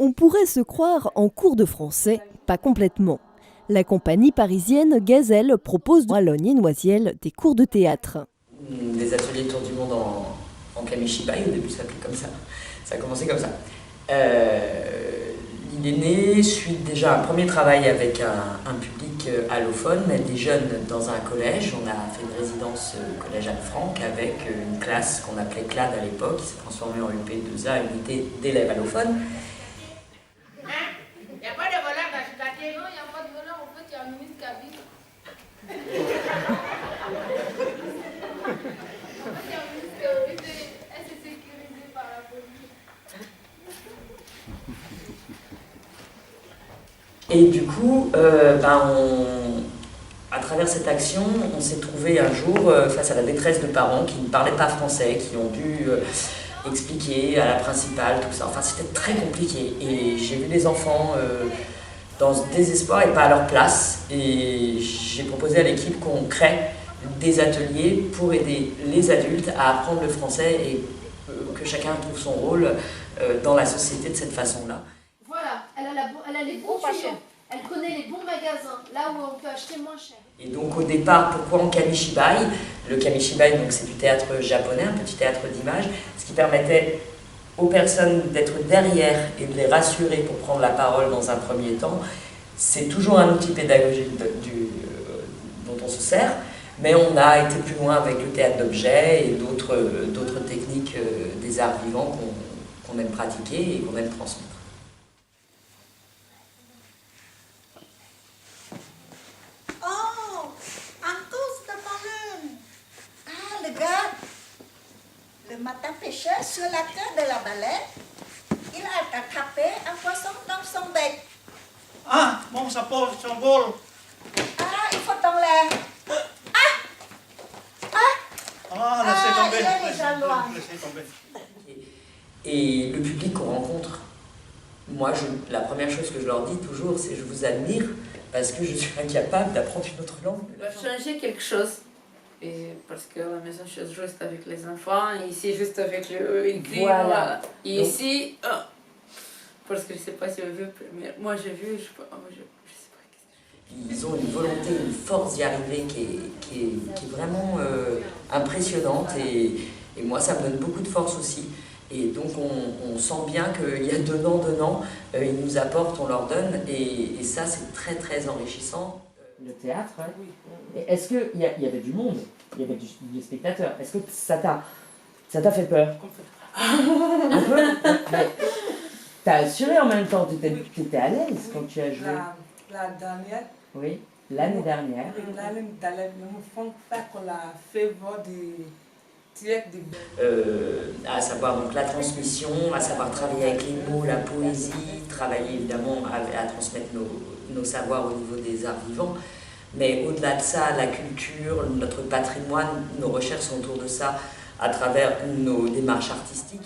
On pourrait se croire en cours de français, pas complètement. La compagnie parisienne Gazelle propose à Logne-et-Noisiel des cours de théâtre. Des ateliers Tour du monde en kamishibai, au début ça s'appelait comme ça, ça a commencé comme ça. L'idée née suite déjà un premier travail avec un public allophone, des jeunes dans un collège. On a fait une résidence au collège Anne-Franck avec une classe qu'on appelait CLAD à l'époque, qui s'est transformée en UP2A, unité d'élèves allophones. Il n'y a pas de voleur dans ce quartier. Non, il n'y a pas de voleur. En fait, il y a un ministre qui habite. En fait, il y a un ministre qui habite et elle s'est sécurisée par la police. Et du coup, à travers cette action, on s'est trouvé un jour face à la détresse de parents qui ne parlaient pas français, qui ont dû expliquer à la principale tout ça. Enfin, c'était très compliqué. Et j'ai vu les enfants dans ce désespoir et pas à leur place. Et j'ai proposé à l'équipe qu'on crée des ateliers pour aider les adultes à apprendre le français et que chacun trouve son rôle dans la société de cette façon-là. Voilà, elle a les bons tuyaux. Elle connaît les bons magasins, là où on peut acheter moins cher. Et donc au départ, pourquoi en kamishibai? Le kamishibai, donc c'est du théâtre japonais, un petit théâtre d'image, ce qui permettait aux personnes d'être derrière et de les rassurer pour prendre la parole dans un premier temps. C'est toujours un outil pédagogique dont on se sert, mais on a été plus loin avec le théâtre d'objets et d'autres techniques des arts vivants qu'on aime pratiquer et qu'on aime transmettre. Le matin pêcheur, sur la queue de la baleine, il a attrapé un poisson dans son bec. Ah, bon, ça pose son bol. Ah, il faut dans l'air. Laissez tomber. Il est déjà loin. Laissez tomber. Et le public qu'on rencontre, moi, la première chose que je leur dis toujours, c'est je vous admire parce que je suis incapable d'apprendre une autre langue. On va changer quelque chose. Et parce que la maison, je suis juste avec les enfants, et ici, juste avec le écrit. Voilà. Et donc, ici, parce que je ne sais pas si on veut, mais moi j'ai vu, je sais pas qu'est-ce que ils ont une volonté, une force d'y arriver qui est vraiment impressionnante, et moi ça me donne beaucoup de force aussi. Et donc on sent bien qu'il y a donnant, ils nous apportent, on leur donne, et ça c'est très très enrichissant. Le théâtre, oui. Est-ce qu'il y avait du monde, il y avait des spectateurs? Est-ce que ça t'a fait peur? Un peu. Mais t'as assuré en même temps, tu étais à l'aise quand tu as joué. La dernière. Oui, l'année dernière. Oui, l'année dernière, nous avons fait la faveur des théâtres. À savoir donc la transmission, à savoir travailler avec les mots, la poésie, travailler évidemment à transmettre nos savoirs au niveau des arts vivants, mais au-delà de ça, la culture, notre patrimoine, nos recherches sont autour de ça à travers nos démarches artistiques.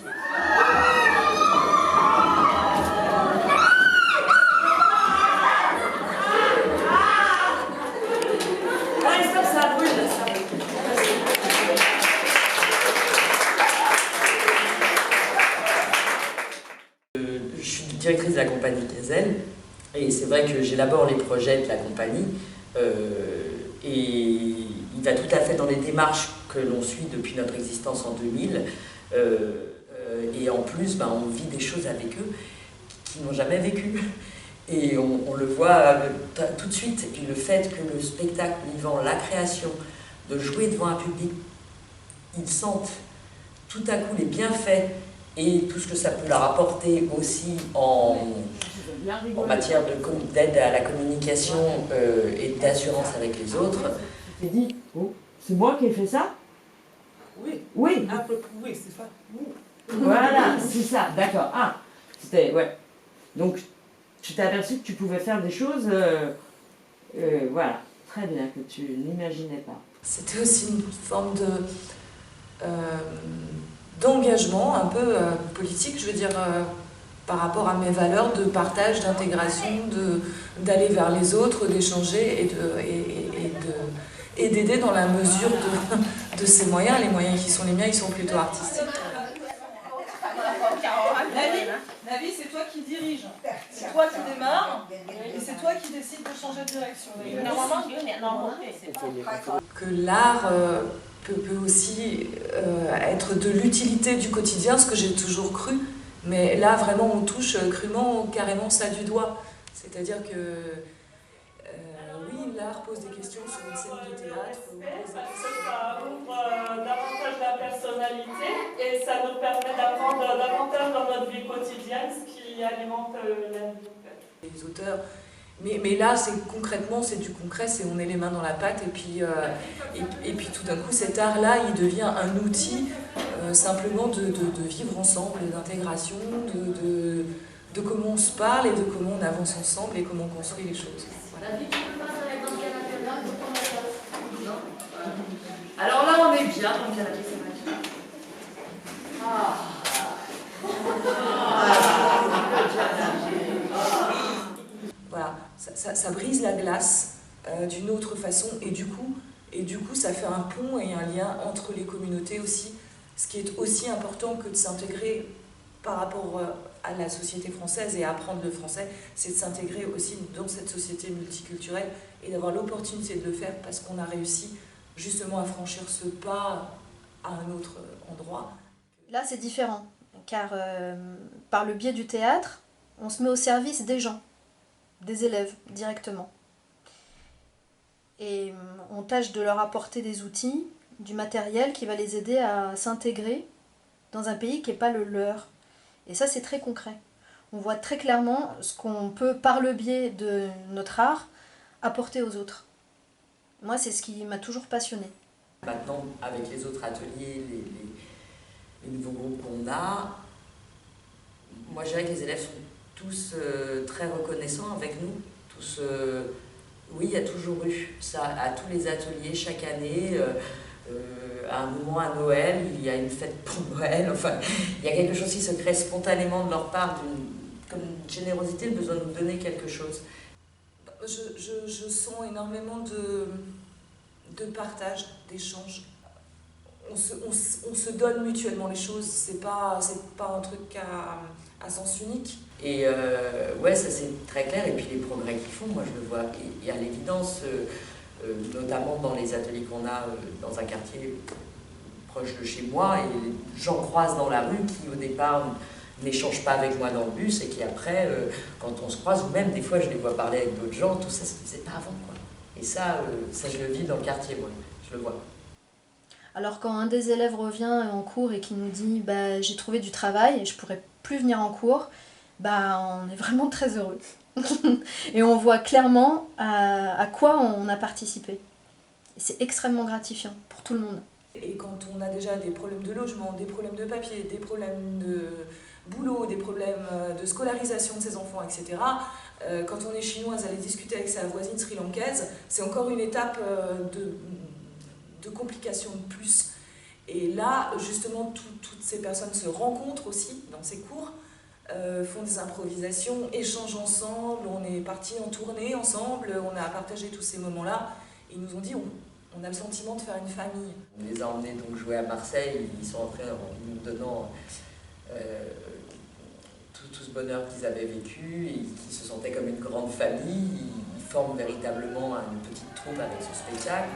Je suis directrice de la compagnie Gazelle, et c'est vrai que j'élabore les projets de la compagnie, et il va tout à fait dans les démarches que l'on suit depuis notre existence en 2000, et en plus on vit des choses avec eux qui n'ont jamais vécu, et on le voit tout de suite. Et puis le fait que le spectacle vivant, la création, de jouer devant un public, ils sentent tout à coup les bienfaits et tout ce que ça peut leur apporter aussi en matière d'aide à la communication et d'assurance avec les autres. Tu t'es dit, oh, c'est moi qui ai fait ça? Oui. Oui. Oui, c'est ça. Oui. Voilà, c'est ça, d'accord. Ah, c'était, ouais. Donc, tu t'es aperçu que tu pouvais faire des choses, voilà, très bien, que tu n'imaginais pas. C'était aussi une forme d'engagement un peu politique, je veux dire, par rapport à mes valeurs de partage, d'intégration, d'aller vers les autres, d'échanger et d'aider dans la mesure de ses moyens. Les moyens qui sont les miens, ils sont plutôt artistiques. La vie, c'est toi qui dirige. C'est toi qui démarre et c'est toi qui décides de changer de direction. Que l'art peut aussi être de l'utilité du quotidien, ce que j'ai toujours cru, mais là vraiment on touche crûment carrément ça du doigt. C'est-à-dire que oui, l'art pose des questions sur une scène de théâtre. Ça ouvre davantage la personnalité et ça nous permet d'apprendre davantage dans notre vie quotidienne, ce qui alimente la vie. Les auteurs. Mais là, concrètement, c'est du concret, on est les mains dans la pâte, et puis tout d'un coup, cet art-là, il devient un outil simplement de vivre ensemble, d'intégration, de comment on se parle et de comment on avance ensemble et comment on construit les choses. Voilà. Alors là, on est bien dans le canapé, c'est vrai. Voilà, ça brise la glace d'une autre façon et du coup ça fait un pont et un lien entre les communautés aussi, ce qui est aussi important que de s'intégrer par rapport à la société française et apprendre le français, c'est de s'intégrer aussi dans cette société multiculturelle et d'avoir l'opportunité de le faire parce qu'on a réussi justement à franchir ce pas à un autre endroit. Là, c'est différent, car par le biais du théâtre, on se met au service des gens, des élèves, directement. Et on tâche de leur apporter des outils, du matériel qui va les aider à s'intégrer dans un pays qui n'est pas le leur. Et ça, c'est très concret. On voit très clairement ce qu'on peut, par le biais de notre art, apporter aux autres. Moi, c'est ce qui m'a toujours passionnée. Maintenant, avec les autres ateliers, les nouveaux groupes qu'on a, moi je dirais que les élèves sont tous très reconnaissants avec nous. Tous, oui, il y a toujours eu ça à tous les ateliers, chaque année. À un moment à Noël, il y a une fête pour Noël. Enfin, il y a quelque chose qui se crée spontanément de leur part, comme une générosité, le besoin de nous donner quelque chose. Je sens énormément de partage, d'échange. On se donne mutuellement les choses, c'est pas un truc à sens unique. Et ouais, ça c'est très clair. Et puis les progrès qu'ils font, moi je le vois. Et à l'évidence, notamment dans les ateliers qu'on a dans un quartier proche de chez moi, et j'en croise dans la rue qui au départ n'échangent pas avec moi dans le bus et qui après, quand on se croise, ou même des fois je les vois parler avec d'autres gens, tout ça, c'est pas avant quoi. Et ça je le vis dans le quartier, moi, je le vois. Alors quand un des élèves revient en cours et qui nous dit bah, « j'ai trouvé du travail et je pourrais plus venir en cours », bah, on est vraiment très heureux. Et on voit clairement à quoi on a participé. C'est extrêmement gratifiant pour tout le monde. Et quand on a déjà des problèmes de logement, des problèmes de papier, des problèmes de boulot, des problèmes de scolarisation de ses enfants, etc., quand on est chinoise, aller discuter avec sa voisine sri-lankaise, c'est encore une étape de complications de plus. Et là, justement, toutes ces personnes se rencontrent aussi dans ces cours, font des improvisations, échangent ensemble, on est partis en tournée ensemble, on a partagé tous ces moments-là. Ils nous ont dit, on a le sentiment de faire une famille. On les a emmenés donc jouer à Marseille, ils sont rentrés en nous donnant tout ce bonheur qu'ils avaient vécu et qui se sentaient comme une grande famille. Ils forment véritablement une petite troupe avec ce spectacle.